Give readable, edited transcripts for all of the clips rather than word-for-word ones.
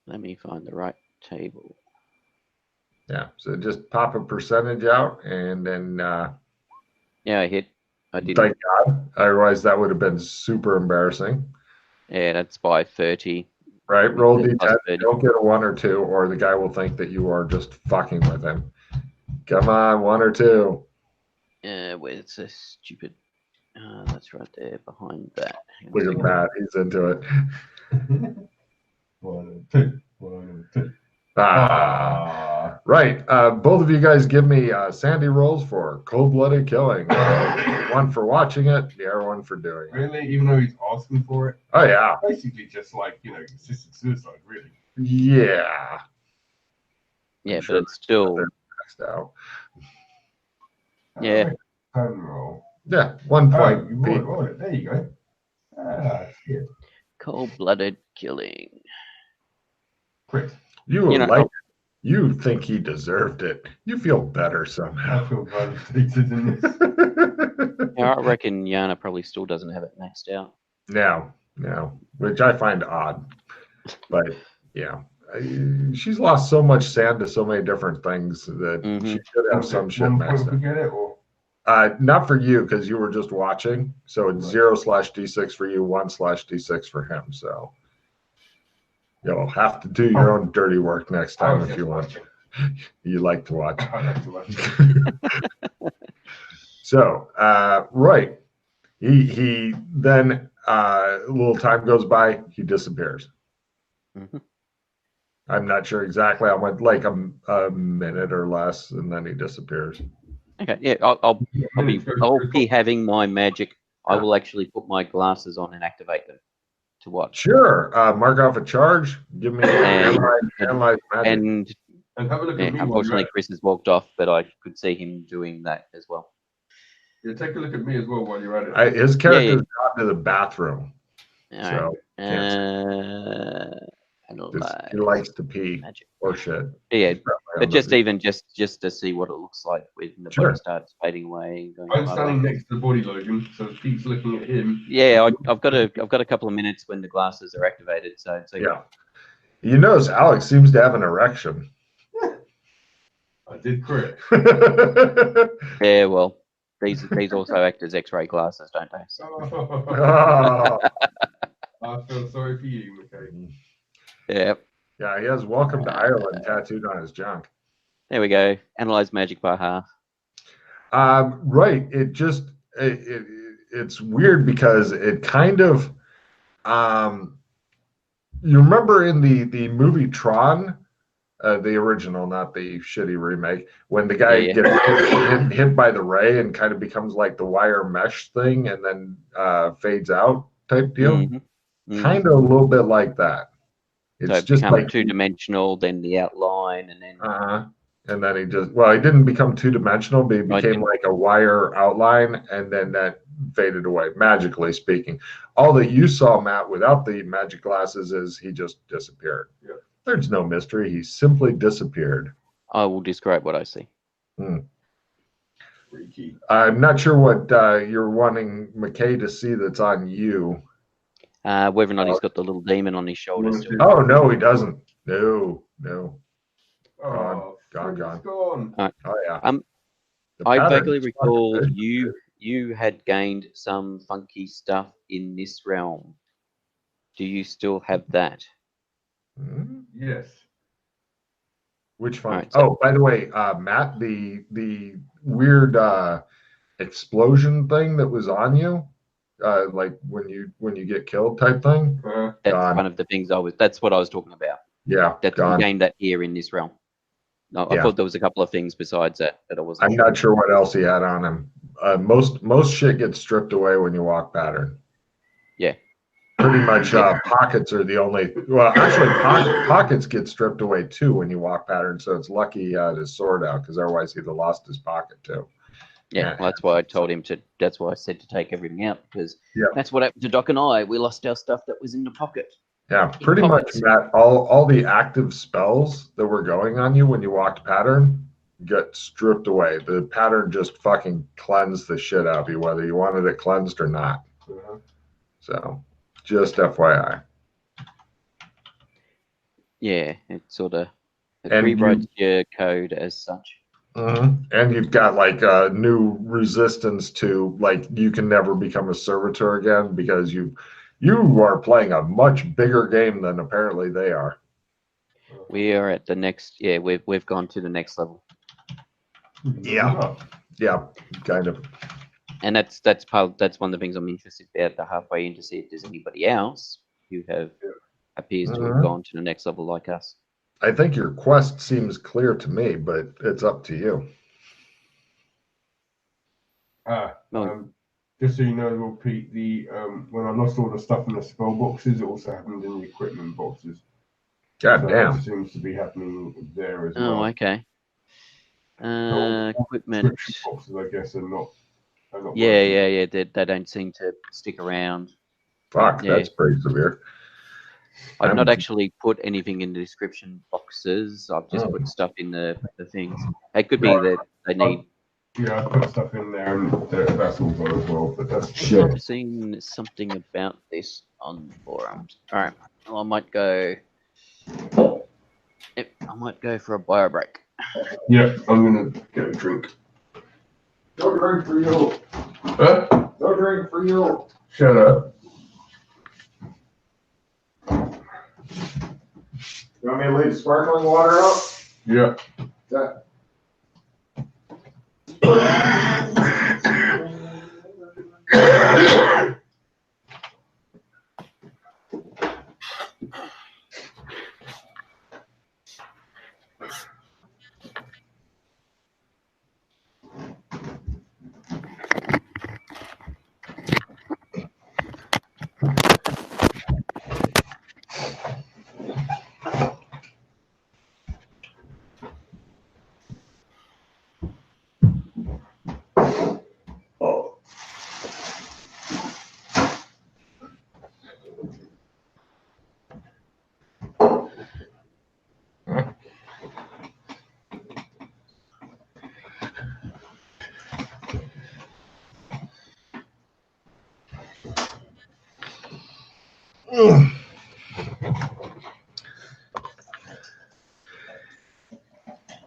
Let me find the right table. Yeah, so just pop a percentage out and then Yeah, I hit. I didn't. thank God. Otherwise, that would have been super embarrassing. Yeah, that's by 30. Right? With Roll the d10. plus You 30. don't get a one or two, or the guy will think that you are just fucking with him. Come on, one or two. Where's the stupid? That's right there behind that. Hang on a Look at second. Matt. He's into it. 1 and 2. 1 and 2. Ah. Right. Both of you guys give me Sandy rolls for cold-blooded killing. One for watching it, the other one for doing it. Really? Even though he's asking for it? Oh, yeah. Basically just like, assisted suicide, really. Yeah. Yeah, sure but it's still. they're maxed out. Yeah. Roll. Yeah, 1 point. Oh, you rolled it. There you go. Ah, shit. Cold-blooded killing. Crit. You think he deserved it. You feel better somehow. I feel validated in this. Yeah, I reckon Yana probably still doesn't have it maxed out. No, which I find odd. But yeah, she's lost so much sand to so many different things that she should have some shit maxed out. Get it, or? Not for you because you were just watching. So it's 0/d6 for you, 1/d6 for him. So you'll have to do your own dirty work next time if you want. You like to watch. I like to watch. So right, he then a little time goes by, he disappears. I'm not sure exactly how much, like a minute or less, and then he disappears. Okay, yeah, I'll be having my magic. I will actually put my glasses on and activate them to watch. Sure. Mark off a charge. Give me analyze magic. And have a look at me. Unfortunately, Chris has walked off, but I could see him doing that as well. Yeah, take a look at me as well while you're at it. His character's gone to the bathroom. All so right. He likes to pee magic. Or shit. Yeah, but just to see what it looks like when the body starts fading away. I'm standing next to the body, Logan, so Pete's looking at him. Yeah, I've got a couple of minutes when the glasses are activated. So yeah. You notice Alex seems to have an erection. I did crit. Yeah, well, these also act as X-ray glasses, don't they? So. I feel sorry for you, McKay. Yeah. Yeah, he has "Welcome to Ireland" tattooed on his junk. There we go. Analyze magic by half. Right. It just it's weird because it kind of you remember in the movie Tron, the original, not the shitty remake, when the guy gets hit by the ray and kind of becomes like the wire mesh thing and then fades out type deal. Kind of a little bit like that. It's so just like two-dimensional, then the outline, and then and then he didn't become two-dimensional, but he became like a wire outline, and then that faded away, magically speaking. All that you saw, Matt, without the magic glasses is he just disappeared. Yeah. There's no mystery. He simply disappeared. I will describe what I see. Freaky. I'm not sure what you're wanting McKay to see that's on you. Whether or not he's got the little demon on his shoulders. Still. Oh, no, he doesn't. No. Oh, gone. Right. Oh, yeah. I vaguely recall you had gained some funky stuff in this realm. Do you still have that? Yes. Which funky? Right, so, by the way, Matt, the weird explosion thing that was on you, like when you get killed type thing. That's one of the things that's what I was talking about. Yeah. That's you gained that here in this realm. No, I thought there was a couple of things besides that I wasn't. I'm not sure what else he had on him. Most shit gets stripped away when you walk pattern. Yeah. Pretty much pockets are the only. Well, actually, pockets get stripped away too when you walk pattern. So it's lucky he had his sword out because otherwise he'd have lost his pocket too. Yeah, well, that's why I told him to. That's why I said to take everything out because that's what happened to Doc and I. We lost our stuff that was in the pocket. Yeah, pretty much, Matt. All the active spells that were going on you when you walked pattern get stripped away. The pattern just fucking cleansed the shit out of you, whether you wanted it cleansed or not. So, just FYI. Yeah, it sort of And rewrites your code as such. And you've got like a new resistance to like you can never become a servitor again because you are playing a much bigger game than apparently they are. We are at the next. Yeah, we've gone to the next level. Yeah, kind of. And that's one of the things I'm interested about. The halfway in to see if there's anybody else who appears to have gone to the next level like us. I think your quest seems clear to me, but it's up to you. Just so you know, well, Pete, when I lost all the stuff in the spell boxes, it also happened in the equipment boxes. God damn. That seems to be happening there as well. Oh, okay. Equipment boxes, I guess, are not yeah. They don't seem to stick around. Fuck, that's pretty severe. I've not actually put anything in the description boxes. I've just put stuff in the things. It could be that they need. Yeah, I put stuff in there, and that's all gone as well. But that's shit. I've seen something about this on the forums. All right, well, I might go. Yep, I might go for a bio break. Yeah, I'm gonna get a drink. No drink for you. Huh? No drink for you. Shut up. You want me to leave sparkling water out? Yeah. That.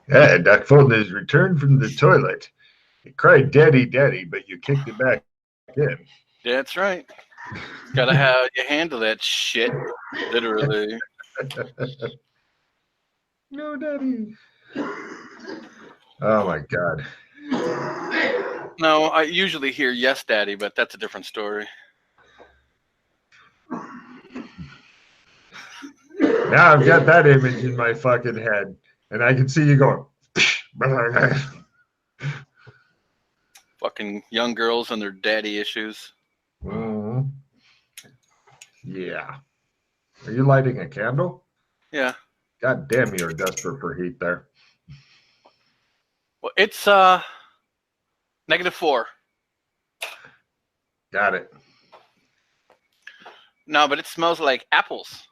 Yeah, Duck Fulton has returned from the toilet. He cried, "Daddy, Daddy," but you kicked it back in. That's right. Gotta have you handle that shit, literally. No, Daddy. Oh my God. No, I usually hear "Yes, Daddy," but that's a different story. Now I've got that image in my fucking head, and I can see you going. Fucking young girls and their daddy issues. Yeah. Are you lighting a candle? Yeah. God damn, you're desperate for heat there. Well, it's -4. Got it. No, but it smells like apples.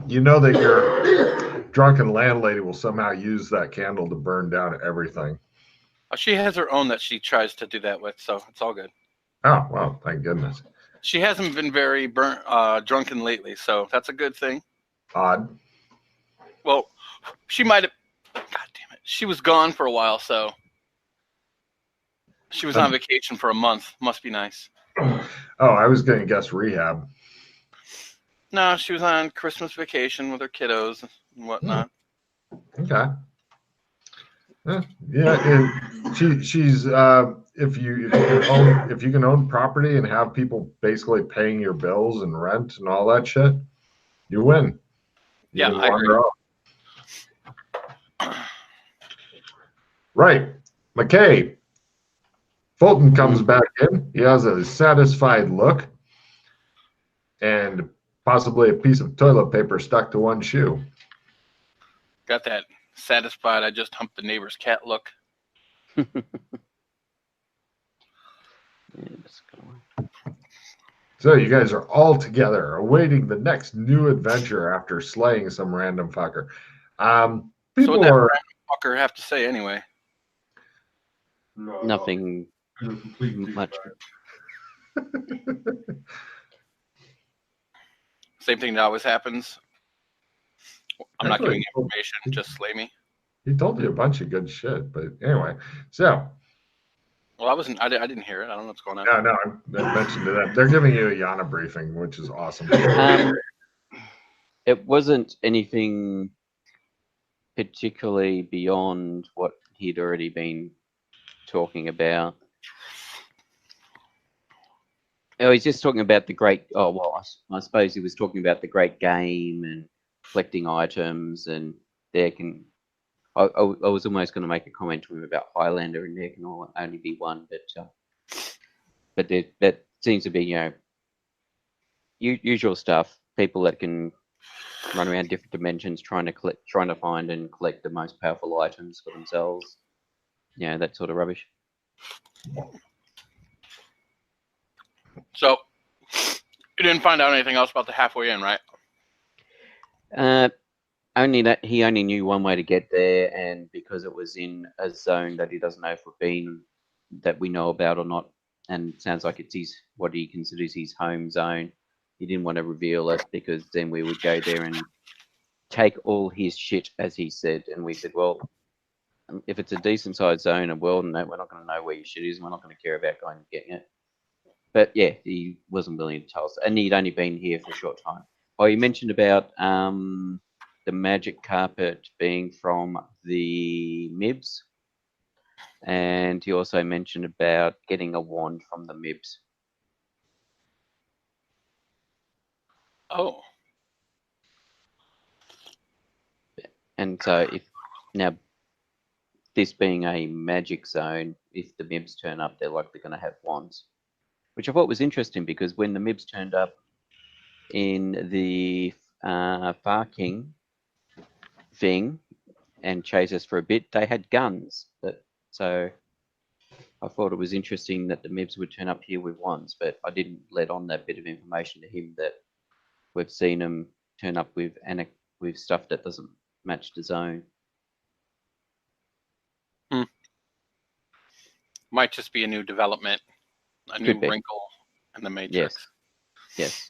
You know that your drunken landlady will somehow use that candle to burn down everything. Oh, she has her own that she tries to do that with, so it's all good. Oh, well, thank goodness. She hasn't been very drunken lately, so that's a good thing. Odd. Well, she might have. God damn it. She was gone for a while, so. She was on vacation for a month. Must be nice. Oh, I was going to guess rehab. No, she was on Christmas vacation with her kiddos and whatnot. Okay. Yeah, she's if you can own property and have people basically paying your bills and rent and all that shit, you win. Yeah, I agree. Right. McKay. Fulton comes back in. He has a satisfied look and possibly a piece of toilet paper stuck to one shoe. Got that satisfied, I just humped the neighbor's cat look. So you guys are all together awaiting the next new adventure after slaying some random fucker. So what that random fucker have to say anyway? No, nothing much. Same thing that always happens. I'm not Actually, giving information. Just slay me. He told you a bunch of good shit, but anyway. So. Well, I wasn't. I didn't hear it. I don't know what's going on. No, I mentioned to them. They're giving you a Yana briefing, which is awesome. It wasn't anything particularly beyond what he'd already been talking about. Oh, he's just talking about the great. Oh well, I suppose he was talking about the great game and collecting items, and there can. I was almost going to make a comment to him about Highlander, and there can only be one, but that seems to be usual stuff. People that can run around different dimensions trying to find and collect the most powerful items for themselves. That sort of rubbish. So, you didn't find out anything else about the halfway in, right? Only that he only knew one way to get there, and because it was in a zone that he doesn't know if we've been, that we know about or not, and it sounds like it's what he considers his home zone. He didn't want to reveal it because then we would go there and take all his shit, as he said. And we said, well, if it's a decent sized zone and world, and that we're not going to know where your shit is, and we're not going to care about going and getting it. But yeah, he wasn't willing to tell us, and he'd only been here for a short time. Oh, you mentioned about the magic carpet being from the Mibs, and he also mentioned about getting a wand from the Mibs. Oh. And so now this being a magic zone, if the Mibs turn up, they're likely going to have wands, which I thought was interesting because when the Mibs turned up in the Far King thing and chased us for a bit, they had guns. So I thought it was interesting that the Mibs would turn up here with wands, but I didn't let on that bit of information to him that we've seen them turn up with stuff that doesn't match the zone. Might just be a new development, a new wrinkle in the Matrix. Yes.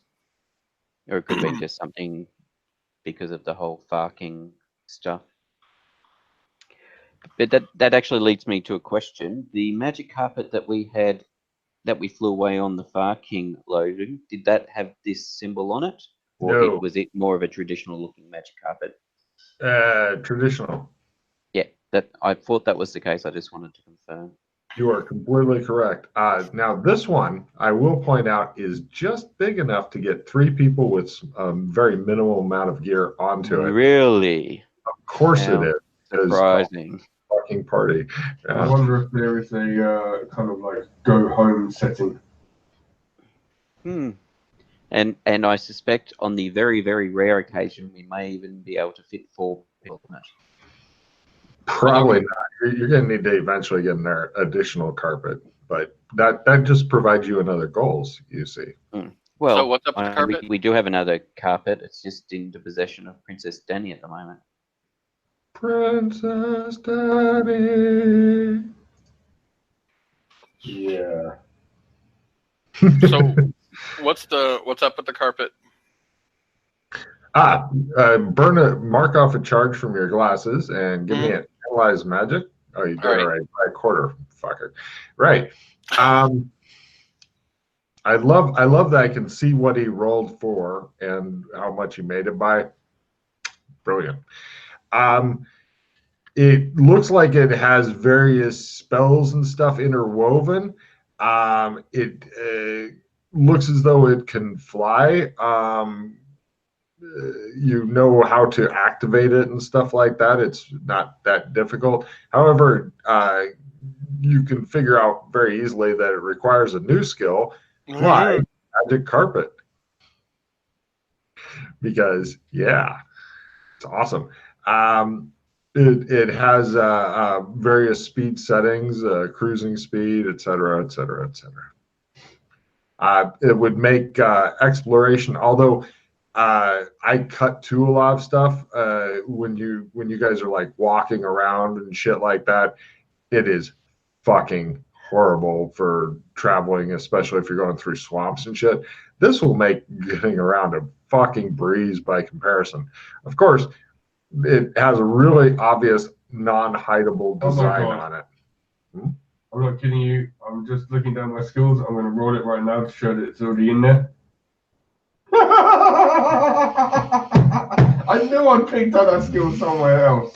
Or it could be just something because of the whole farking stuff. But that actually leads me to a question. The magic carpet that we flew away on the Far King loading, did that have this symbol on it? Or No. was it more of a traditional looking magic carpet? Traditional. Yeah, I thought that was the case. I just wanted to confirm. You are completely correct. Now, this one, I will point out, is just big enough to get 3 people with a very minimal amount of gear onto it. Really? Of course it is. Surprising. Fucking party. Yeah. I wonder if there is a kind of like go home setting. And I suspect on the very, very rare occasion we may even be able to fit 4 people in it. Probably not. You're going to need to eventually get an additional carpet, but that just provides you another goals, you see. Well, so what's up with the carpet? We do have another carpet. It's just in the possession of Princess Danny at the moment. Princess Danny. Yeah. So what's up with the carpet? Mark off a charge from your glasses and give me an analyze magic. Oh, you did it right. By a quarter, fucker. Right. I love that I can see what he rolled for and how much he made it by. Brilliant. It looks like it has various spells and stuff interwoven. It looks as though it can fly. You know how to activate it and stuff like that. It's not that difficult. However, you can figure out very easily that it requires a new skill, like magic carpet. Because, yeah, it's awesome. It has various speed settings, cruising speed, etc., etc., etc. It would make exploration, although I cut to a lot of stuff when you guys are like walking around and shit like that. It is fucking horrible for traveling, especially if you're going through swamps and shit. This will make getting around a fucking breeze by comparison. Of course, it has a really obvious non-hideable design on it. I'm not kidding you. I'm just looking down my skills. I'm going to roll it right now to show that it's already in there. I knew I picked up that skill somewhere else.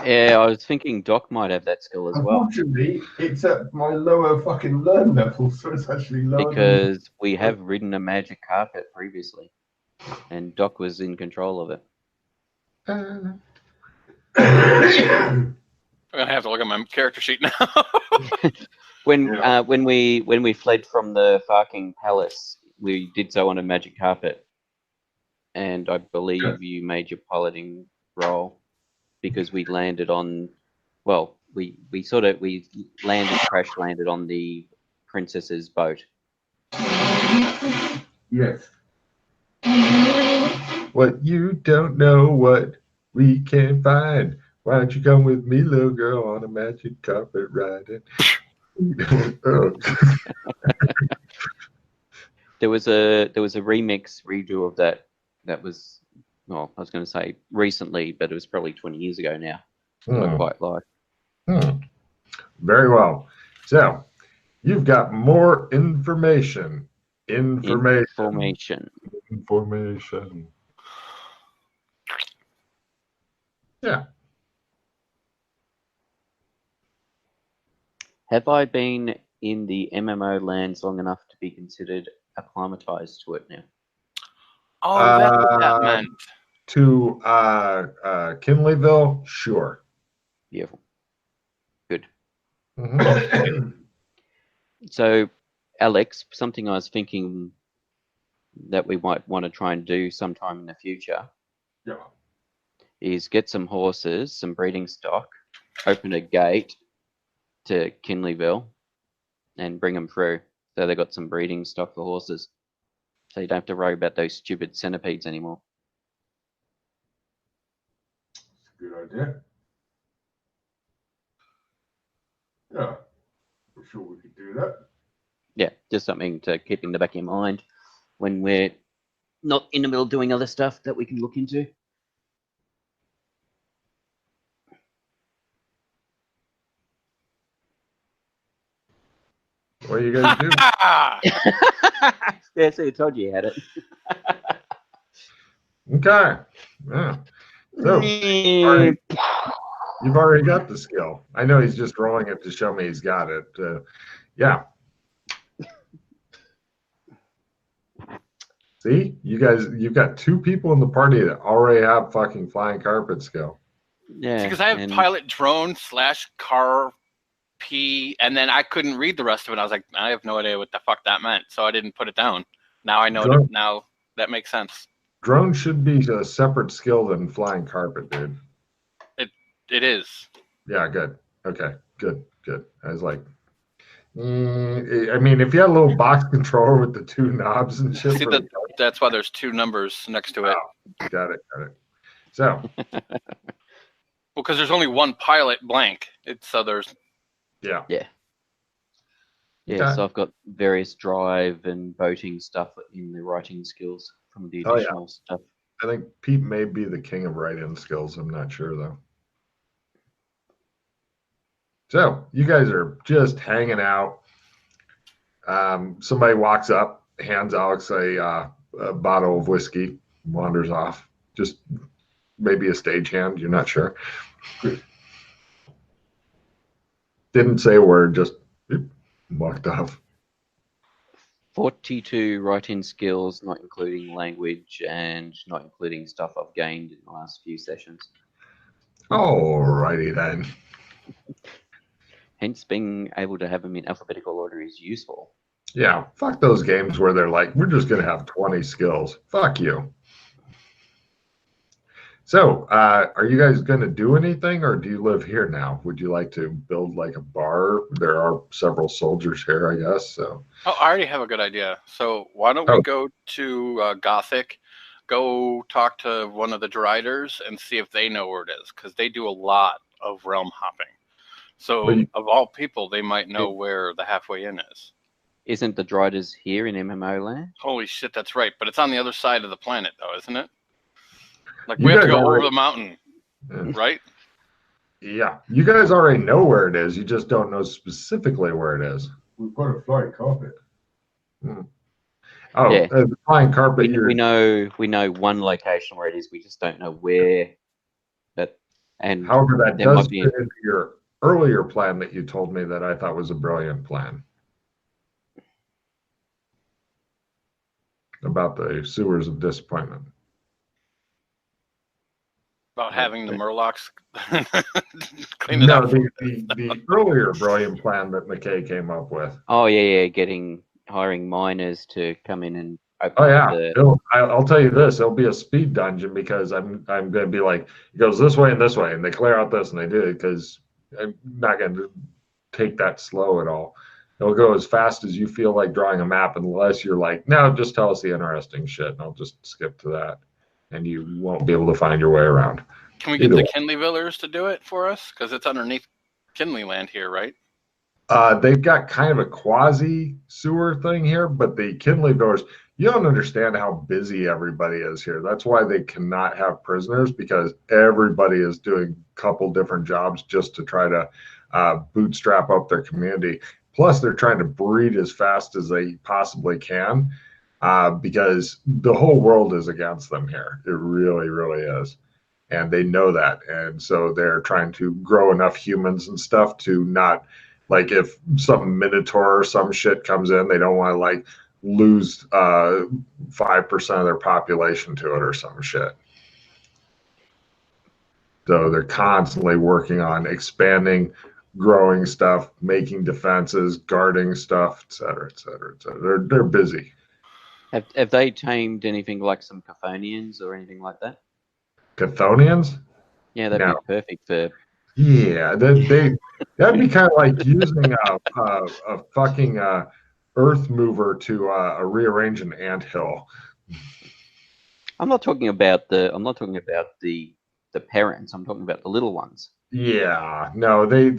Yeah, I was thinking Doc might have that skill as well. Unfortunately, it's at my lower fucking learn level, so it's actually lower. Because we have ridden a magic carpet previously, and Doc was in control of it. I'm gonna have to look at my character sheet now. When we fled from the Farking Palace, we did so on a magic carpet, and I believe you made your piloting roll because we landed on. Well, we crash landed on the princess's boat. Yes. What you don't know, what we can find. Why don't you come with me, little girl, on a magic carpet riding? There was a remix redo of that. That was, well, I was going to say recently, but it was probably 20 years ago now. Not quite like. Very well. So you've got more information. Information. Yeah. Have I been in the MMO lands long enough to be considered acclimatized to it now? Oh, that's what that meant. To Kinleyville, sure. Beautiful. Good. Mm-hmm. So, Alex, something I was thinking that we might want to try and do sometime in the future is get some horses, some breeding stock, open a gate to Kinleyville, and bring them through. So they got some breeding stock for horses. So you don't have to worry about those stupid centipedes anymore. Good idea. Yeah, I'm sure we could do that. Yeah, just something to keep in the back of your mind when we're not in the middle of doing other stuff that we can look into. What do you guys do? Yeah, so I told you had it. Okay. Yeah. So you've already got the skill. I know he's just rolling it to show me he's got it. Yeah. See, you've got two people in the party that already have fucking flying carpet skill. Yeah. Because I have pilot drone / car P, and then I couldn't read the rest of it. I was like, I have no idea what the fuck that meant, so I didn't put it down. Now I know it. Now that makes sense. Drone should be a separate skill than flying carpet, dude. It is. Yeah, good. Okay, good. I was like, I mean, if you had a little box controller with the two knobs and shit. See, that's why there's two numbers next to it. Oh, got it. So. Well, because there's only one pilot blank. So there's. Yeah. Okay. So I've got various drive and boating stuff in the writing skills from the additional stuff. I think Pete may be the king of write-in skills. I'm not sure though. So you guys are just hanging out. Somebody walks up, hands Alex a bottle of whiskey, wanders off. Just maybe a stagehand. You're not sure. Didn't say a word. Just walked off. 42 writing skills, not including language and not including stuff I've gained in the last few sessions. Alrighty then. Hence, being able to have them in alphabetical order is useful. Yeah, fuck those games where they're like, we're just going to have 20 skills. Fuck you. So, are you guys going to do anything, or do you live here now? Would you like to build like a bar? There are several soldiers here, I guess. So. Oh, I already have a good idea. So why don't we go to Gothic, go talk to one of the Deriders, and see if they know where it is, because they do a lot of realm hopping. So Well, of all people, they might know where the halfway in is. Isn't the Driders here in MMO land? Holy shit, that's right. But it's on the other side of the planet, though, isn't it? Like You we have to guys go over already- the mountain, Yeah. right? Yeah, you guys already know where it is. You just don't know specifically where it is. We've got a flying carpet. Oh, Yeah. the flying carpet. We know one location where it is. We just don't know where. And However, that there does might be fit into your earlier plan that you told me that I thought was a brilliant plan about the sewers of disappointment. About having the Murlocs clean it No, up. the earlier brilliant plan that McKay came up with. Oh yeah, hiring miners to come in and open Oh up yeah, I'll tell you this: it'll be a speed dungeon because I'm going to be like, it goes this way, and they clear out this, and they do it because I'm not going to take that slow at all. It'll go as fast as you feel like drawing a map, unless you're like, no, just tell us the interesting shit, and I'll just skip to that, and you won't be able to find your way around. Can we get the Kinleyvillers to do it for us? Because it's underneath Kinley land here, right? They've got kind of a quasi sewer thing here, but the Kinley Villers, you don't understand how busy everybody is here. That's why they cannot have prisoners, because everybody is doing a couple different jobs just to try to bootstrap up their community. Plus, they're trying to breed as fast as they possibly can because the whole world is against them here. It really, really is. And they know that. And so they're trying to grow enough humans and stuff to not, like, if some minotaur or some shit comes in, they don't want to like lose 5% of their population to it or some shit. So they're constantly working on expanding, growing stuff, making defenses, guarding stuff, et cetera, et cetera, et cetera. They're busy. Have they tamed anything like some Chthonians or anything like that? Chthonians? Yeah, that'd be perfect for. Yeah, that'd be kind of like using a fucking earth mover to rearrange an anthill. I'm not talking about the parents. I'm talking about the little ones. Yeah, no, they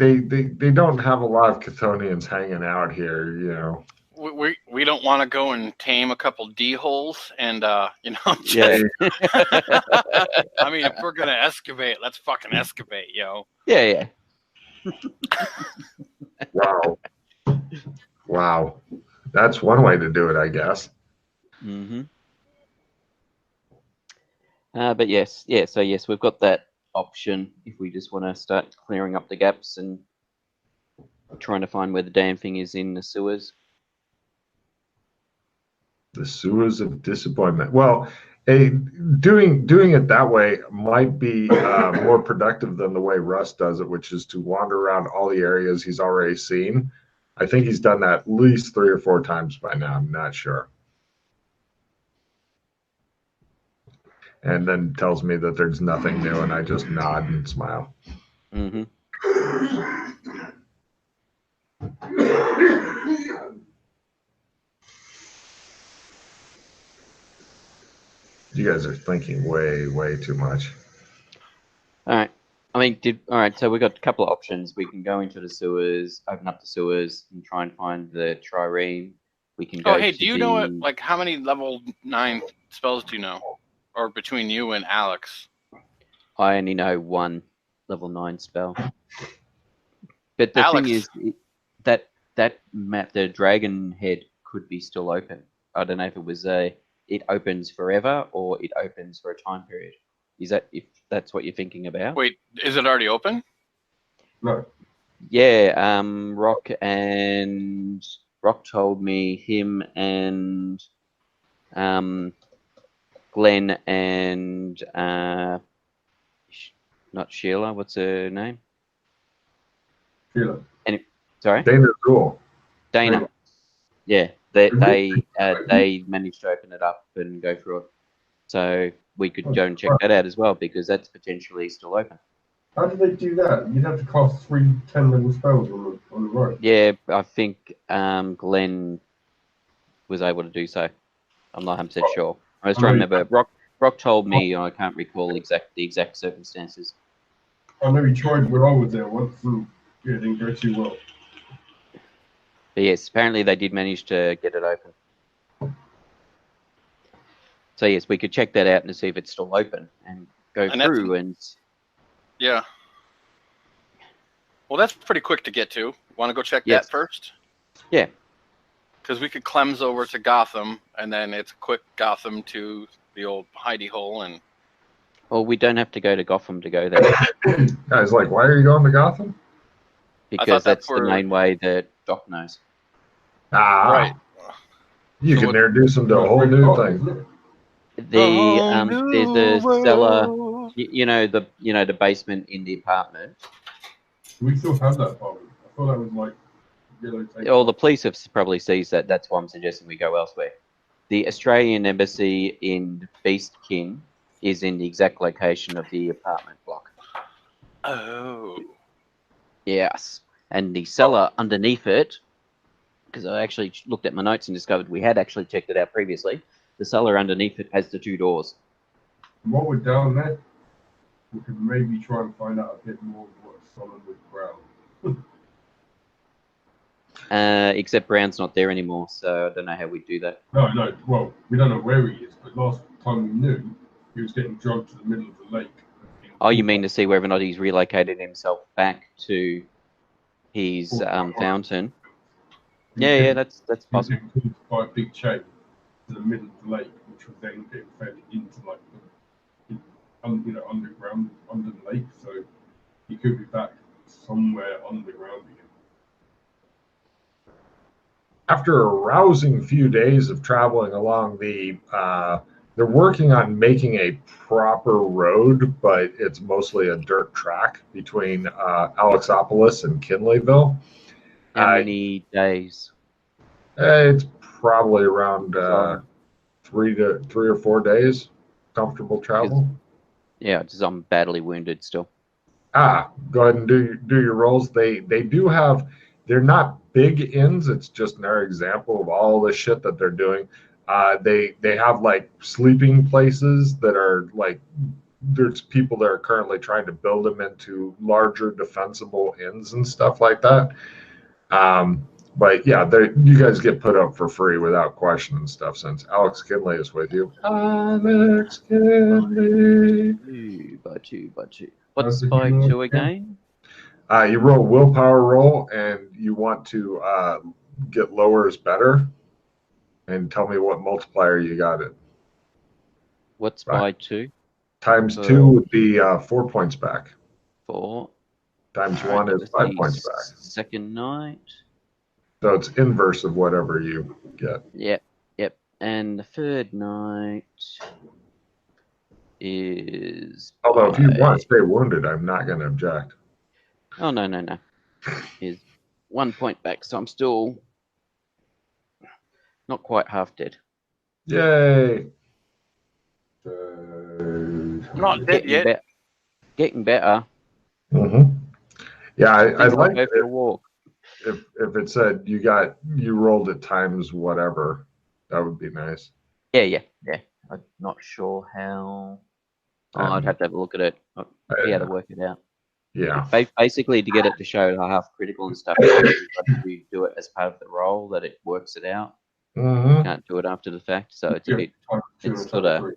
don't have a lot of Chthonians hanging out here, you know. We don't want to go and tame a couple D-holes and just, Yeah. I mean, if we're gonna excavate, let's fucking excavate, yo. Yeah. Wow, that's one way to do it, I guess. Mm-hmm. But yes, yeah. So yes, we've got that option if we just want to start clearing up the gaps and trying to find where the damn thing is in the sewers. The sewers of disappointment. Well, doing it that way might be more productive than the way Russ does it, which is to wander around all the areas he's already seen. I think he's done that at least 3 or 4 times by now. I'm not sure. And then tells me that there's nothing new, and I just nod and smile. Mm-hmm. You guys are thinking way, way too much. All right. I mean, all right. So we've got a couple of options. We can go into the sewers, open up the sewers, and try and find the trireme. We can go. Oh, hey, do you know what? Like, how many level 9 spells do you know, or between you and Alex? I only know 1 level 9 spell. But the Alex, thing is that map, the dragon head, could be still open. I don't know if it was it opens forever or it opens for a time period. Is that if that's what you're thinking about? Wait, is it already open? No. Yeah, Rock told me him and Glenn and not Sheila, what's her name? Sheila. Sorry? Dana Rule. Dana. Yeah, they managed to open it up and go through it. So we could go and check that out as well, because that's potentially still open. How did they do that? You'd have to cast 3 10-level spells on the road. Yeah, I think Glenn was able to do so. I'm not 100% sure. I was trying to remember. Rock told me, I can't recall the exact circumstances. I know he tried when I was there once, and Yeah, it didn't go too well. But yes, apparently they did manage to get it open. So yes, we could check that out and see if it's still open and go through and. Yeah. Well, that's pretty quick to get to. Want to go check Yes. that first? Yeah. Because we could cleanse over to Gotham, and then it's quick Gotham to the old hidey hole, and. Well, we don't have to go to Gotham to go there. Guys, like, why are you going to Gotham? Because that's where... the main way that Doc knows. Ah, right. You can introduce them to a whole new thing. There's a cellar. You know the basement in the apartment. We still have that problem. I thought that was like yellow tape. Well, the police have probably seized that. That's why I'm suggesting we go elsewhere. The Australian Embassy in Beastkin is in the exact location of the apartment block. Oh. Yes. And the cellar underneath it, because I actually looked at my notes and discovered we had actually checked it out previously. The cellar underneath it has the 2 doors. While we're down there, we could maybe try and find out a bit more of what's on the ground. Except Brown's not there anymore, so I don't know how we do that. No. Well, we don't know where he is, but last time we knew, he was getting drugged to the middle of the lake. Oh, you mean to see whether or not he's relocated himself back to his fountain? Yeah, that's possible. He was pulled by a big chain to the middle of the lake, which was then getting fed into like underground under the lake. So he could be back somewhere underground again. After a rousing few days of traveling along they're working on making a proper road, but it's mostly a dirt track between Alexopolis and Kinleyville. How many days? It's probably around 3 or 4 days. Comfortable travel. Yeah, because I'm badly wounded still. Go ahead and do your rolls. They do have. They're not big inns. It's just another example of all the shit that they're doing. They have like sleeping places that are like, there's people that are currently trying to build them into larger defensible inns and stuff like that. But yeah, you guys get put up for free without question and stuff since Alex Kinley is with you. Alex Kinley. But you. What's spike 2 again? You roll willpower roll, and you want to get lower is better. And tell me what multiplier you got it. What's by 2? Times 2 would be 4 points back. 4. Times 1 is 5 points back. Second night. So it's inverse of whatever you get. Yep. And the third night is. Although if you want to stay wounded, I'm not going to object. Oh, no. Is 1 point back, so I'm still not quite half dead. Yay! Not dead yet. Getting better. Mm-hmm. Yeah, I'd like go for a walk. If it said you rolled it times whatever, that would be nice. Yeah. I'm not sure how. I'd have to have a look at it. See how to work it out. Yeah. Basically, to get it to show how half critical and stuff, you do it as part of the roll, that it works it out. Mm-hmm. You can't do it after the fact, so it's a bit. It's sort of.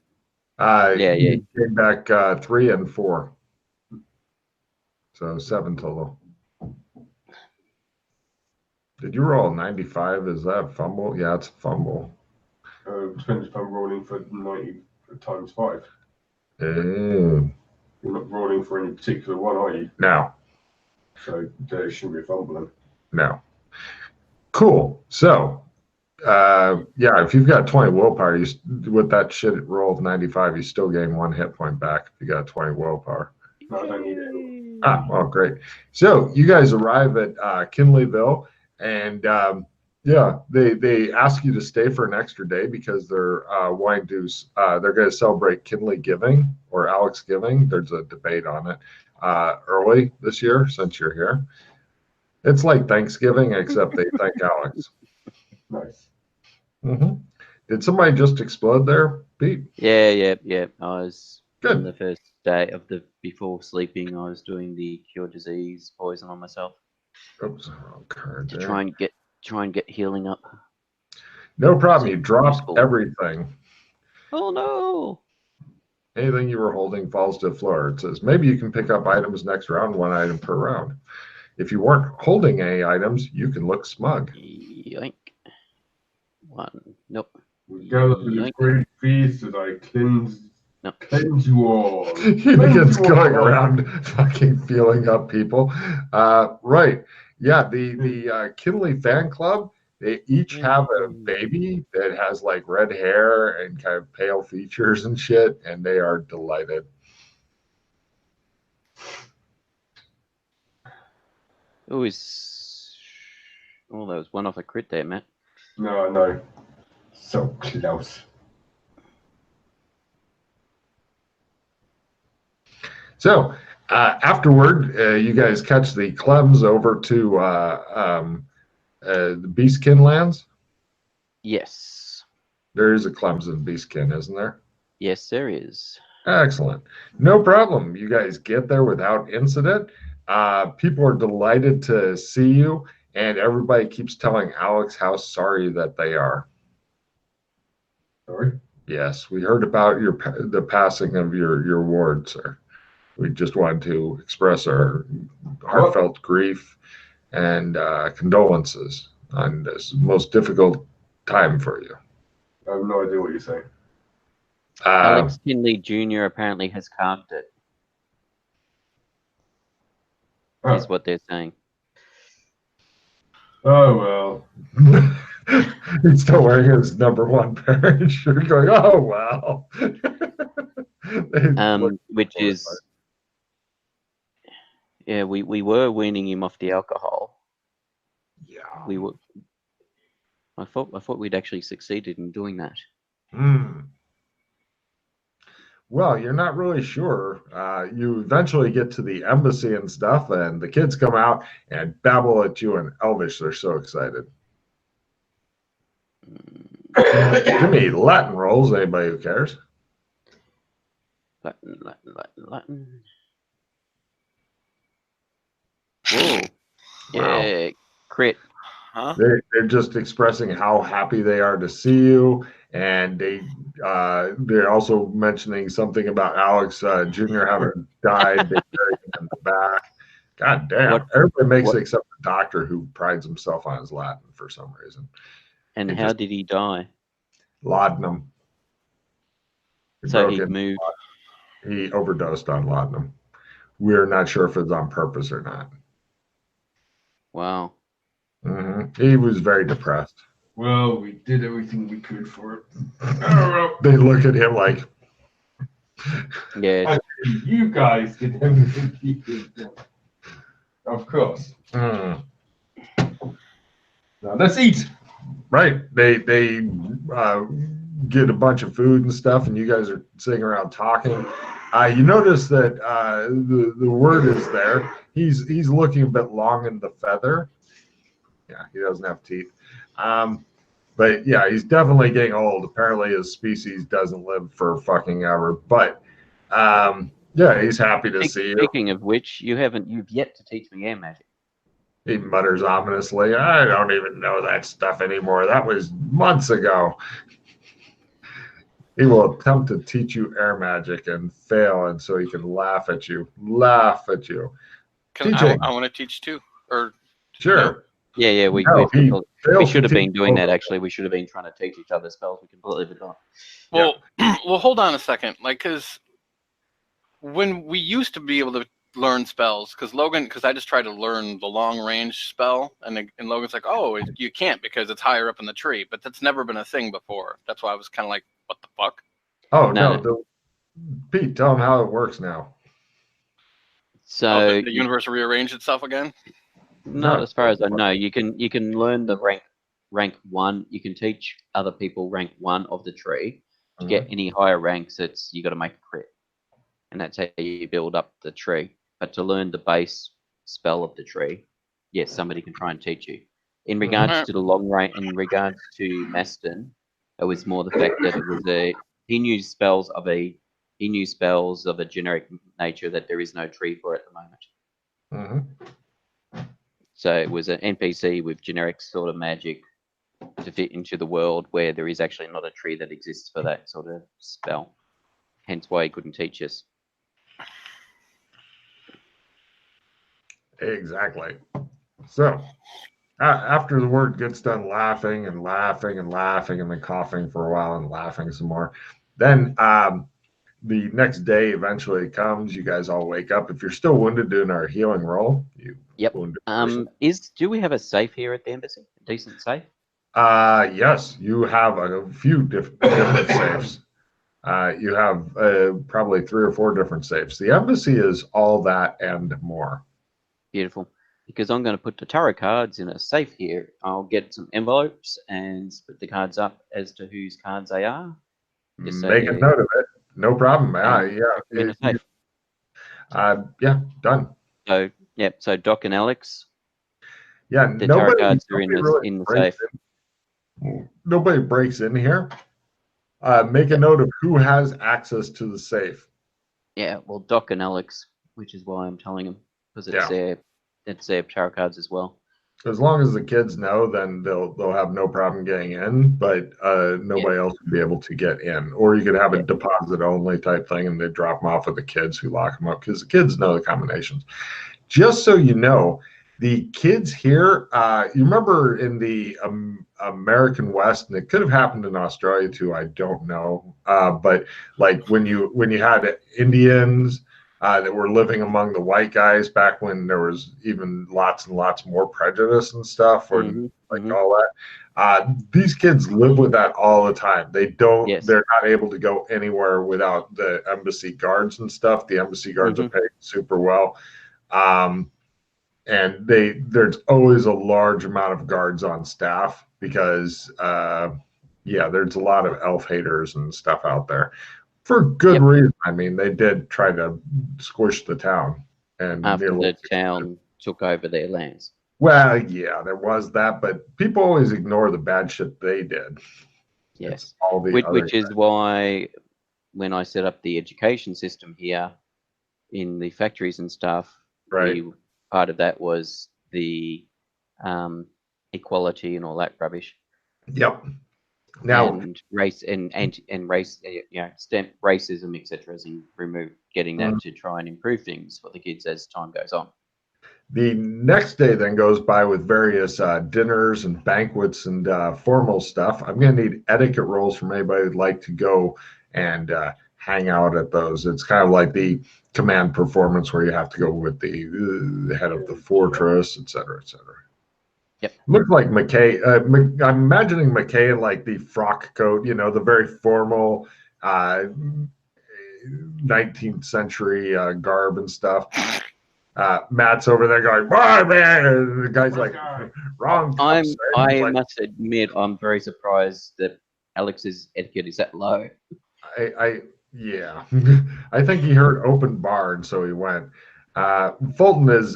You came back 3 and 4, so 7 total. Did you roll 95? Is that a fumble? Yeah, it's a fumble. Depends if I'm rolling for 90 times 5. You're not rolling for any particular one, are you? No. So there shouldn't be a fumble then. No. Cool. So, if you've got 20 willpower, with that shit roll of 95, you still gain 1 hit point back if you got 20 willpower. No, I don't need it. Well, great. So you guys arrive at Kinleyville, and they ask you to stay for an extra day because they're wanting to. They're going to celebrate Kinley Giving or Alex Giving. There's a debate on it early this year since you're here. It's like Thanksgiving, except they thank Alex. Nice. Mm-hmm. Did somebody just explode there, Pete? Yeah. I was good. On the first day of before sleeping. I was doing the cure disease poison on myself. Oops, wrong card to there. try and get healing up. No problem. You Seems dropped useful. everything. Oh no! Anything you were holding falls to the floor. It says maybe you can pick up items next round, 1 item per round. If you weren't holding any items, you can look smug. Yoink. One. Nope. We gather for this Yoink. great feast as I cleanse Nope. you all. He begins going around fucking feeling up people. Right. Yeah, the Kinley fan club, they each have a baby that has like red hair and kind of pale features and shit, and they are delighted. Oh, there was one off a crit there, Matt. No. So close. So afterward, you guys catch the Clems over to the Beastkin lands. Yes. There is a Clems in Beastkin, isn't there? Yes, there is. Excellent. No problem. You guys get there without incident. People are delighted to see you, and everybody keeps telling Alex how sorry that they are. Sorry? Yes, we heard about the passing of your ward, sir. We just wanted to express our heartfelt grief and condolences on this most difficult time for you. I have no idea what you're saying. Alex Kinley Jr. apparently has carved it. Is what they're saying. Oh, well. He's still wearing his #1 parent shirt going, oh, wow. Which is... Yeah, we were weaning him off the alcohol. Yeah. We were... I thought we'd actually succeeded in doing that. Well, you're not really sure. You eventually get to the embassy and stuff, and the kids come out and babble at you in Elvish. They're so excited. Give me Latin rolls, anybody who cares. Latin. Whoa. Wow. Yeah, crit. Huh? They're just expressing how happy they are to see you, and they're also mentioning something about Alex Jr. having died. They buried him in the back. God damn! Everybody makes it except the doctor, who prides himself on his Latin for some reason. And how did he die? Laudanum. So he moved. He overdosed on laudanum. We're not sure if it's on purpose or not. Wow. He was very depressed. Well, we did everything we could for it. They look at him like, yeah. You guys did everything you could do. Of course. Now let's eat. Right. They get a bunch of food and stuff, and you guys are sitting around talking. You notice that the word is there. He's looking a bit long in the feather. Yeah, he doesn't have teeth. But yeah, he's definitely getting old. Apparently his species doesn't live for fucking ever. But yeah, he's happy to see you. Speaking of which, you've yet to teach me air magic. He mutters ominously, I don't even know that stuff anymore. That was months ago. He will attempt to teach you air magic and fail, and so he can laugh at you. Laugh at you. I want to teach too. Or sure. No? Yeah. We should have been doing that, actually. We should have been trying to teach each other spells. We completely forgot. Well, well, hold on a second. Like, because when we used to be able to learn spells, because I just tried to learn the long range spell, and Logan's like, oh, you can't because it's higher up in the tree. But that's never been a thing before. That's why I was kind of like, what the fuck? Oh, no. Pete, tell him how it works now. So the universe rearranged itself again? Not as far as I know. You can learn the rank 1. You can teach other people rank 1 of the tree. To get any higher ranks, you got to make a crit, and that's how you build up the tree. But to learn the base spell of the tree, yes, somebody can try and teach you. In regards to the long range, in regards to Maston, it was more the fact that it was he knew spells of a generic nature that there is no tree for at the moment. So it was an NPC with generic sort of magic to fit into the world where there is actually not a tree that exists for that sort of spell. Hence why he couldn't teach us. Exactly. So after the word gets done laughing and laughing and laughing and then coughing for a while and laughing some more, then the next day eventually comes. You guys all wake up. If you're still wounded, doing our healing roll. Yep. Do we have a safe here at the embassy? A decent safe? Yes, you have a few different safes. You have probably 3 or 4 different safes. The embassy is all that and more. Beautiful. Because I'm going to put the tarot cards in a safe here. I'll get some envelopes and split the cards up as to whose cards they are. Make a note of it. No problem. In a safe. Yeah, done. So, yep. So Doc and Alex. Yeah, the tarot cards are in the safe. Nobody breaks in here. Make a note of who has access to the safe. Yeah, well, Doc and Alex, which is why I'm telling them, because it's their tarot cards as well. As long as the kids know, then they'll have no problem getting in, but nobody else would be able to get in. Or you could have a deposit only type thing, and they drop them off with the kids who lock them up because the kids know the combinations. Just so you know, the kids here, you remember in the American West, and it could have happened in Australia too, I don't know. But like when you had Indians that were living among the white guys back when there was even lots and lots more prejudice and stuff, or all that. These kids live with that all the time. They're not able to go anywhere without the embassy guards and stuff. The embassy guards are paid super well. And there's always a large amount of guards on staff because, there's a lot of elf haters and stuff out there for good reason. I mean, they did try to squish the town. And after the town took over their lands. Well, yeah, there was that, but people always ignore the bad shit they did. Yes, which is why when I set up the education system here in the factories and stuff, part of that was the equality and all that rubbish. Yep. Now and race and race, racism, etc. Is removed, getting that to try and improve things for the kids as time goes on. The next day then goes by with various dinners and banquets and formal stuff. I'm going to need etiquette rolls from anybody who'd like to go and hang out at those. It's kind of like the command performance where you have to go with the head of the fortress, et cetera, et cetera. Yep. Looks like McKay. I'm imagining McKay in like the frock coat, the very formal 19th century garb and stuff. Matt's over there going, "Why, man?" And the guy's like, "Wrong." I must admit, I'm very surprised that Alex's etiquette is that low. I think he heard open bar, and so he went. Fulton is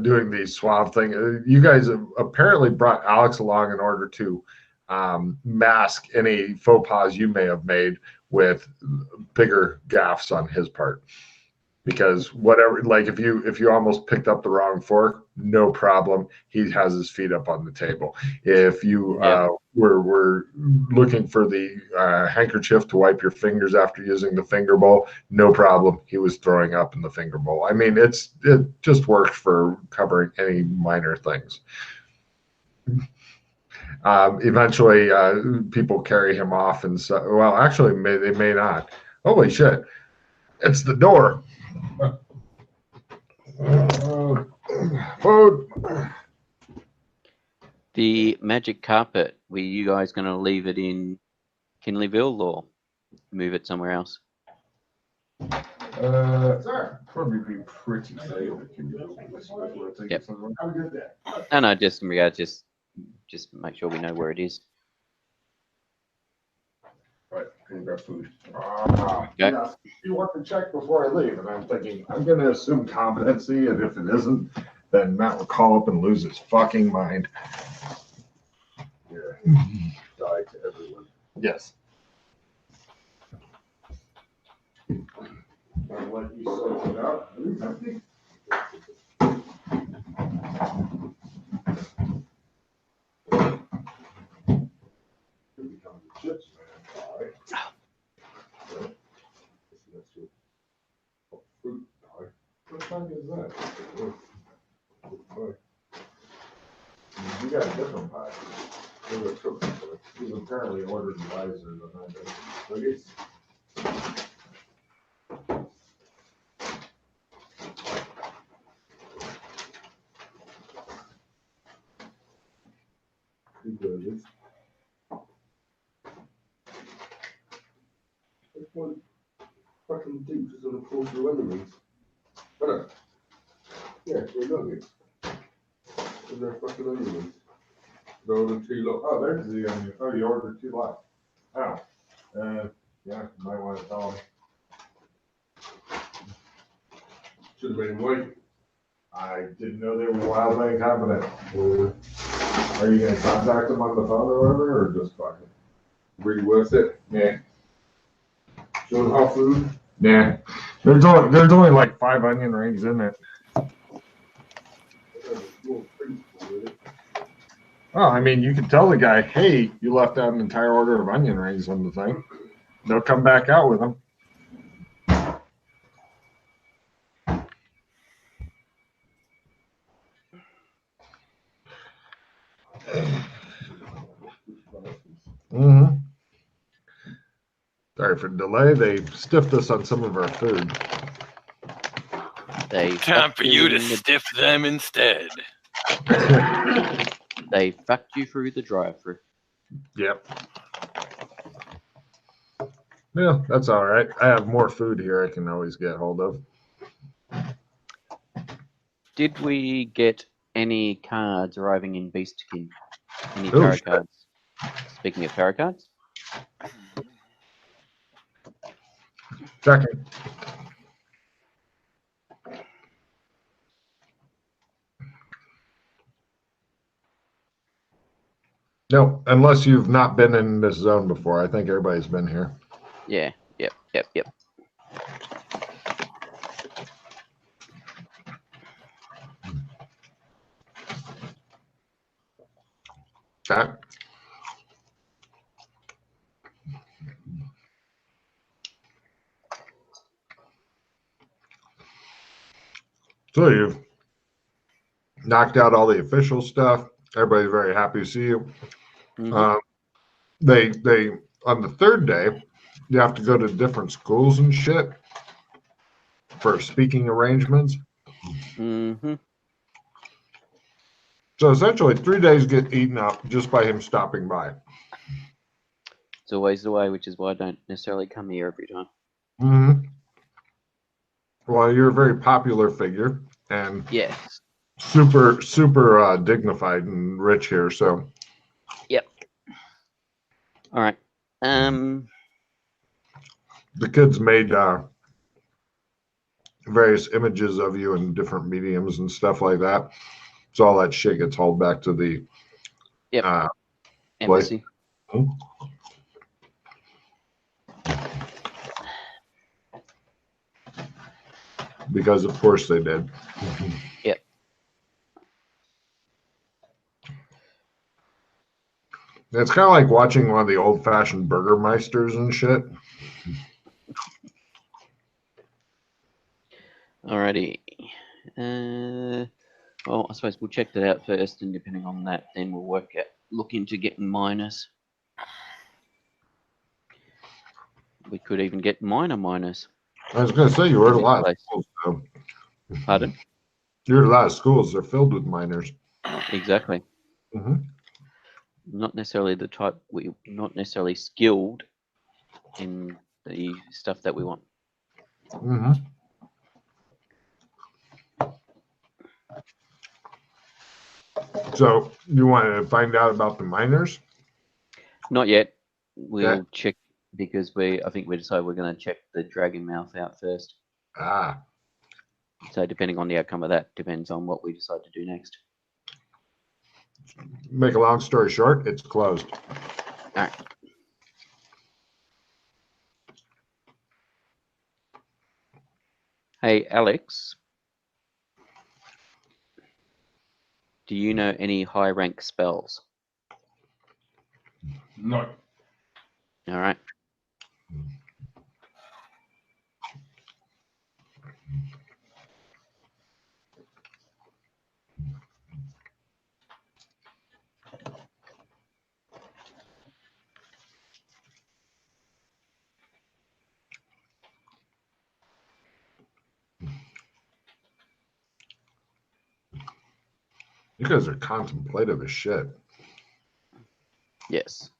doing the suave thing. You guys have apparently brought Alex along in order to mask any faux pas you may have made with bigger gaffes on his part. Because whatever, like if you almost picked up the wrong fork, no problem. He has his feet up on the table. If you were looking for the handkerchief to wipe your fingers after using the finger bowl, no problem. He was throwing up in the finger bowl. I mean, it just works for covering any minor things. Eventually, people carry him off, and so actually, they may not. Holy shit! It's the door. Food. The magic carpet, were you guys going to leave it in Kinleyville or move it somewhere else? Probably be pretty safe. Yep. No, just in regards, just make sure we know where it is. Right, can you grab food? Yeah, you want to check before I leave, and I'm thinking I'm going to assume competency, and if it isn't, then Matt will call up and lose his fucking mind. Yeah, die to everyone. Yes. I'll let you sort it out. chips, man. All right. Yeah. That's your fruit pie. What the fuck is that? You got a different pie. He's apparently ordered wiser than I did. Cookies? Cookies. This one fucking deep is on a quarter of enemies. Hello. Yeah, they're nuggets. And they're fucking onions. They're ordered two lots. Oh, there's the onion. Oh, you ordered two lots. Oh. Yeah, you might want to tell them. Should have made him wait. I didn't know they were wild bank happening. Are you going to contact them on the phone or whatever, or just fucking? Really worth it? Yeah. Show them hot food? Yeah. There's only like 5 onion rings in it. Oh, I mean, you can tell the guy, hey, you left out an entire order of onion rings on the thing. They'll come back out with them. Mm-hmm. Sorry for the delay. They stiffed us on some of our food. Time for you to stiff them instead. They fucked you through the drive-thru. Yep. Yeah, that's all right. I have more food here I can always get hold of. Did we get any cards arriving in Beastkin? Any Oh, tarot shit. cards? Speaking of tarot cards, Second. No, unless you've not been in this zone before. I think everybody's been here. yeah, yep. Okay. So you've knocked out all the official stuff. Everybody's very happy to see you. Mhm. They on the third day, you have to go to different schools and shit for speaking arrangements. Mm-hmm. So essentially, 3 days get eaten up just by him stopping by. It's always the way, which is why I don't necessarily come here every time. Mm-hmm. Well, you're a very popular figure and Yes. super dignified and rich here. So Yep. All right. the kids made various images of you in different mediums and stuff like that. So all that shit gets hauled back to the Embassy. Because of course they did. Yep. It's kind of like watching one of the old-fashioned Burgermeisters and shit. Alrighty. Well, I suppose we'll check that out first, and depending on that, then we'll look into getting miners. We could even get miners. I was going to say, you were at a lot of Place. schools. So. Pardon? You're at a lot of schools. They're filled with miners. Exactly. Mm-hmm. Not necessarily the type, we're not necessarily skilled in the stuff that we want. Mm-hmm. So you want to find out about the miners? Not yet. We'll check because I think we decided we're going to check the dragon mouth out first. Ah. So depending on the outcome of that, depends on what we decide to do next. Make a long story short, it's closed. All right. Hey, Alex. Do you know any high rank spells? No. All right. You guys are contemplative as shit. Yes.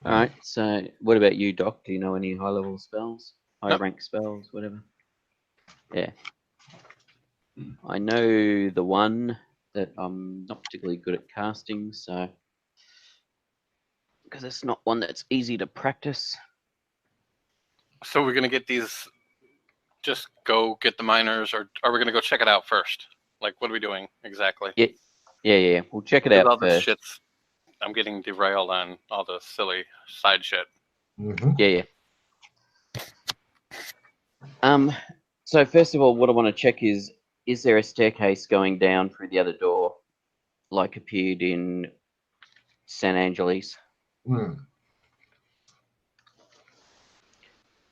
All right. So, what about you, Doc? Do you know any high-level spells, high-rank spells, whatever? Yeah. I know the one that I'm not particularly good at casting, so because it's not one that's easy to practice. So we're gonna get these. Just go get the miners, or are we gonna go check it out first? Like, what are we doing exactly? Yeah. We'll check it Because all out this first. shit's. I'm getting derailed on all the silly side shit. Mm-hmm. Yeah. So first of all, what I want to check is there a staircase going down through the other door, like appeared in San Angeles,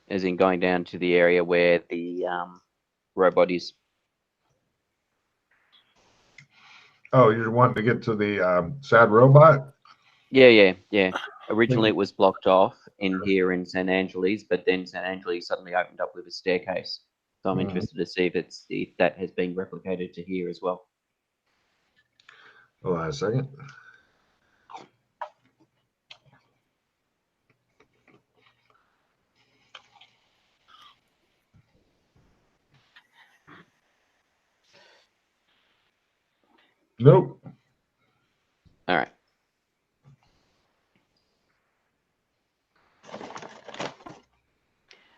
as in going down to the area where the robot is? Oh, you're wanting to get to the sad robot? Yeah. Originally, it was blocked off in here in San Angeles, but then San Angeles suddenly opened up with a staircase. So I'm interested to see if that has been replicated to here as well. Hold on a second. Nope. All right.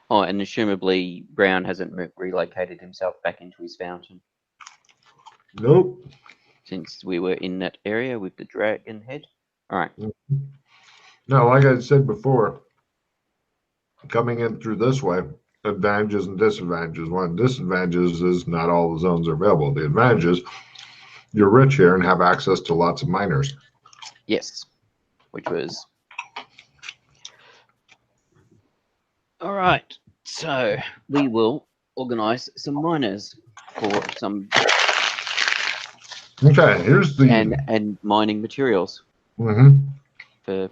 Oh, and assumably Brown hasn't relocated himself back into his fountain Nope. since we were in that area with the dragon head. All right. No, like I said before, coming in through this way, advantages and disadvantages. One of the disadvantages is not all the zones are available. The advantage is you're rich here and have access to lots of miners. Yes, which was... All right. So we will organize some miners for some... Okay, here's the... And mining materials. For...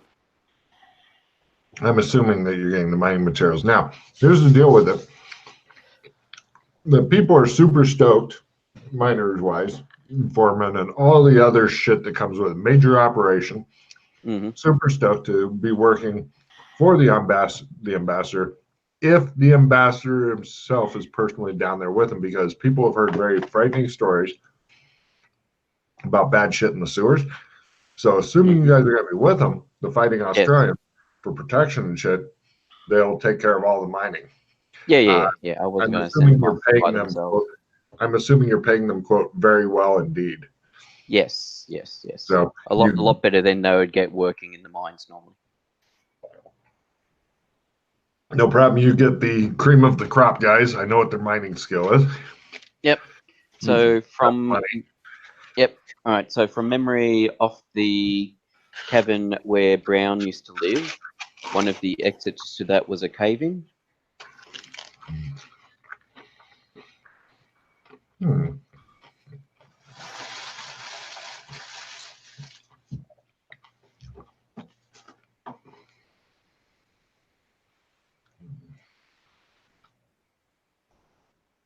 I'm assuming that you're getting the mining materials. Now, here's the deal with it. The people are super stoked, miners-wise, foreman, and all the other shit that comes with a major operation. Super stoked to be working for the ambassador, if the ambassador himself is personally down there with him, because people have heard very frightening stories about bad shit in the sewers. So assuming you guys are going to be with them, the fighting Australian for protection and shit, they'll take care of all the mining. Yeah. I wasn't going to send them off by themselves. I'm assuming you're paying them, quote, very well indeed. Yes. So a lot better than they would get working in the mines normally. No problem. You get the cream of the crop, guys. I know what their mining skill is. Yep. So from... Yep. All right. So from memory, off the cabin where Brown used to live, one of the exits to that was a cave-in.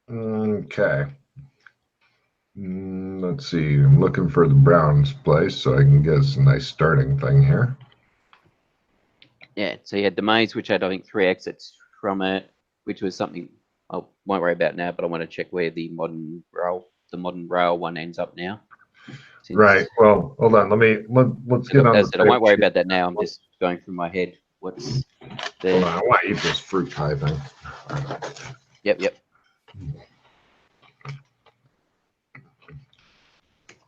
Okay. Let's see. I'm looking for the Brown's place so I can get us a nice starting thing here. Yeah. So you had the maze, which had, I think, 3 exits from it, which was something I won't worry about now, but I want to check where the modern rail one ends up now. Right. Well, hold on. Let's get on. As I said, I won't worry about that now. I'm just going through my head. What's there? Hold on. I want to eat this fruit pie thing. Yep.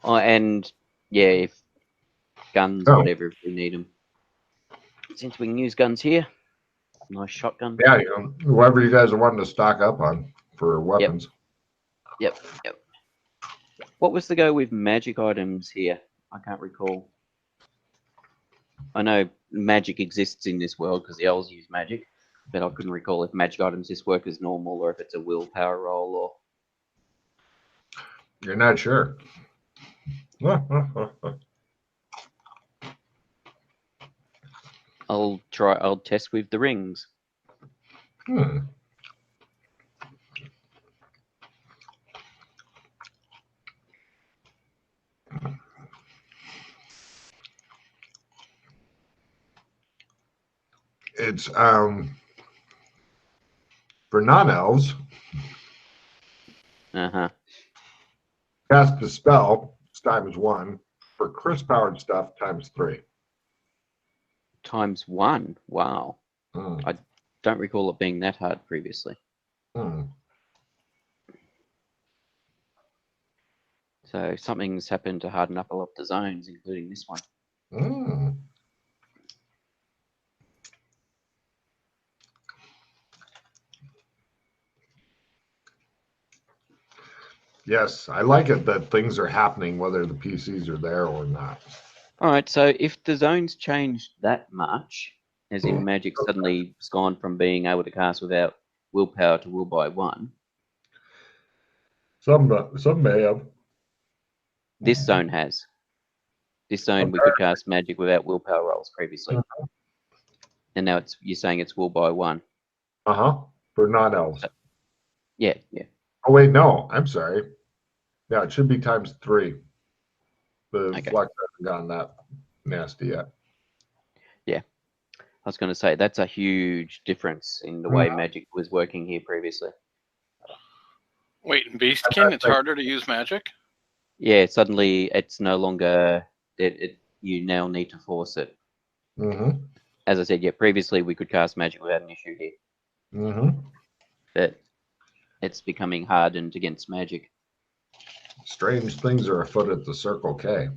Oh, and yeah, if guns, whatever, if we need them. Since we can use guns here, nice shotgun. Yeah, whoever you guys are wanting to stock up on for weapons. Yep. What was the go with magic items here? I can't recall. I know magic exists in this world because the elves use magic, but I couldn't recall if magic items just work as normal or if it's a willpower roll or. You're not sure. I'll test with the rings. It's for non-elves. Cast the spell, it's ×1. For Chris-powered stuff, ×3. ×1? Wow. I don't recall it being that hard previously. So something's happened to harden up a lot of the zones, including this one. Yes, I like it that things are happening whether the PCs are there or not. All right, so if the zones changed that much, as in magic suddenly has gone from being able to cast without willpower to will by 1. Some may have. This zone has. This zone we could cast magic without willpower rolls previously. And now you're saying it's will by 1. For non-elves. Yeah. Oh wait, no, I'm sorry. Yeah, it should be ×3. The flux hasn't gotten that nasty yet. Yeah. I was going to say that's a huge difference in the way magic was working here previously. Wait, in Beastkin, it's harder to use magic? Yeah, suddenly it's no longer you now need to force it. As I said, previously we could cast magic without an issue here. But it's becoming hardened against magic. Strange things are afoot at the Circle K.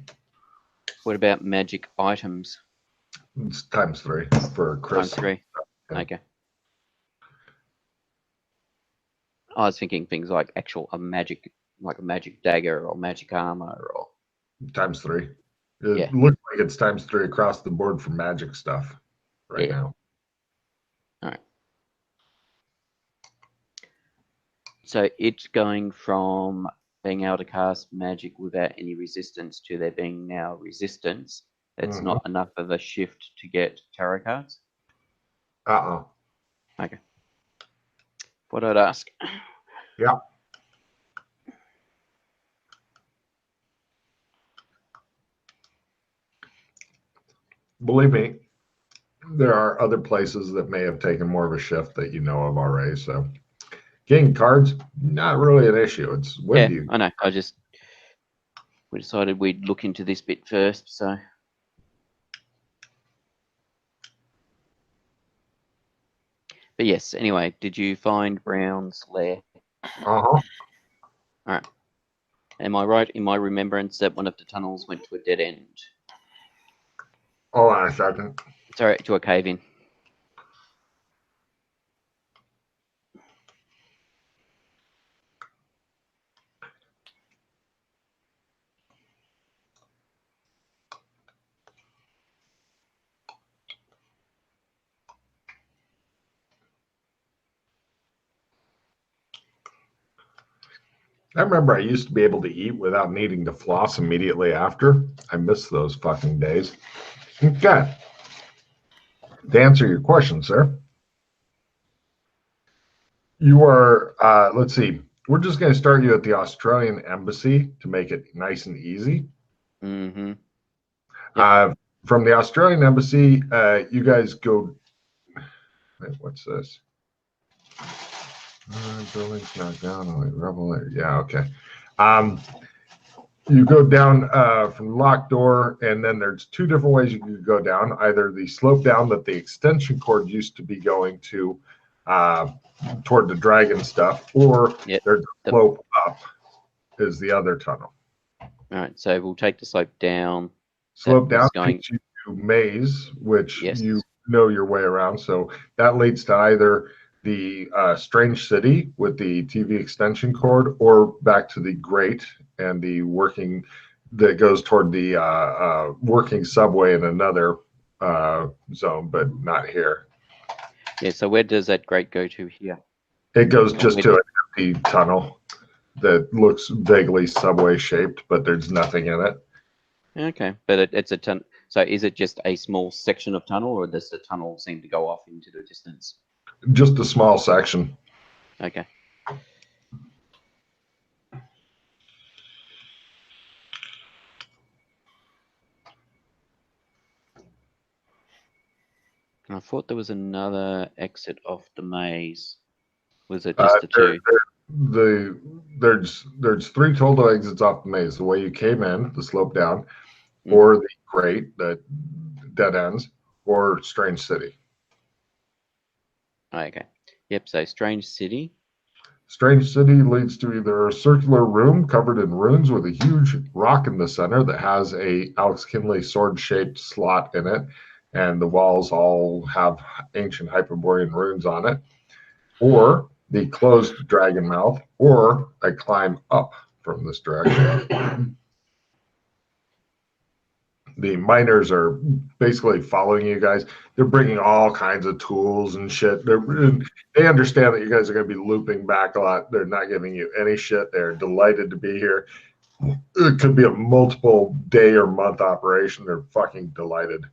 What about magic items? It's ×3 for Chris. ×3. Okay. I was thinking things like a magic dagger or magic armor or ×3. It looks like it's ×3 across the board for magic stuff right now. All right. So it's going from being able to cast magic without any resistance to there being now resistance. That's not enough of a shift to get tarot cards? Okay. What I'd ask. Yeah. Believe me, there are other places that may have taken more of a shift that you know of already, so. Getting cards, not really an issue. It's with you. I know. We decided we'd look into this bit first, so. But yes, anyway, did you find Brown's lair? All right. Am I right in my remembrance that one of the tunnels went to a dead end? Hold on a second. Sorry, to a cave-in. I remember I used to be able to eat without needing to floss immediately after. I miss those fucking days. Okay. To answer your question, sir, you are, let's see, we're just going to start you at the Australian Embassy to make it nice and easy. Yep. From the Australian Embassy, you guys go, wait, what's this? Buildings knocked down. Yeah, okay. You go down from the locked door, and then there's two different ways you can go down. Either the slope down that the extension cord used to be going to toward the dragon stuff, or there's the slope up is the other tunnel. All right, so we'll take the slope down. Slope down takes you to maze, which you know your way around. So that leads to either the Strange City with the TV extension cord, or back to the Great and the working that goes toward the working subway and another zone, but not here. Yeah. So where does that grate go to here? It goes just where to an empty tunnel that looks vaguely subway shaped, but there's nothing in it. Okay, but it's a ton. So is it just a small section of tunnel, or does the tunnel seem to go off into the distance? Just a small section. Okay. I thought there was another exit off the maze. Was it just the two? There's 3 total exits off the maze. The way you came in, the slope down, Mhm. or the grate that dead ends, or Strange City. Oh, okay. Yep. So Strange City. Strange City leads to either a circular room covered in runes with a huge rock in the center that has a Alex Kinley sword-shaped slot in it, and the walls all have ancient Hyperborean runes on it, or the closed dragon mouth, or I climb up from this direction. The miners are basically following you guys. They're bringing all kinds of tools and shit. They understand that you guys are going to be looping back a lot. They're not giving you any shit. They're delighted to be here. It could be a multiple day or month operation. They're fucking delighted.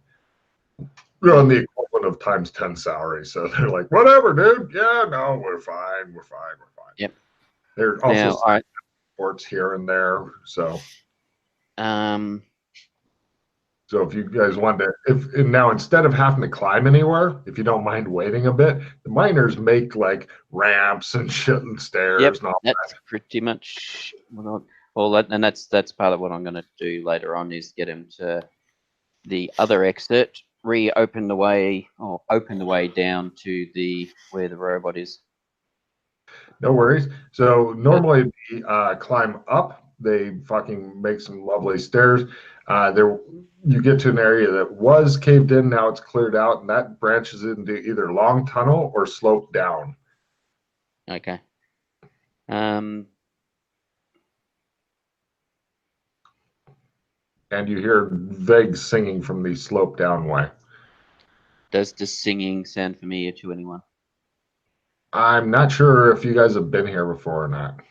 They're on the equivalent of times 10 salary. So they're like, whatever, dude. Yeah, no, we're fine. We're fine. We're fine. Yep. They're also Now, all right. sports here and there. So if you guys want to, now instead of having to climb anywhere, if you don't mind waiting a bit, the miners make like ramps and shit and stairs. Yep, and all that's pretty much and that's part of what I'm going to do later on is get him to the other exit, open the way down to where the robot is. No worries. So normally we climb up. They fucking make some lovely stairs. You get to an area that was caved in. Now it's cleared out, and that branches into either long tunnel or slope down. Okay. And you hear vague singing from the slope down way. Does the singing sound familiar to anyone? I'm not sure if you guys have been here before or not.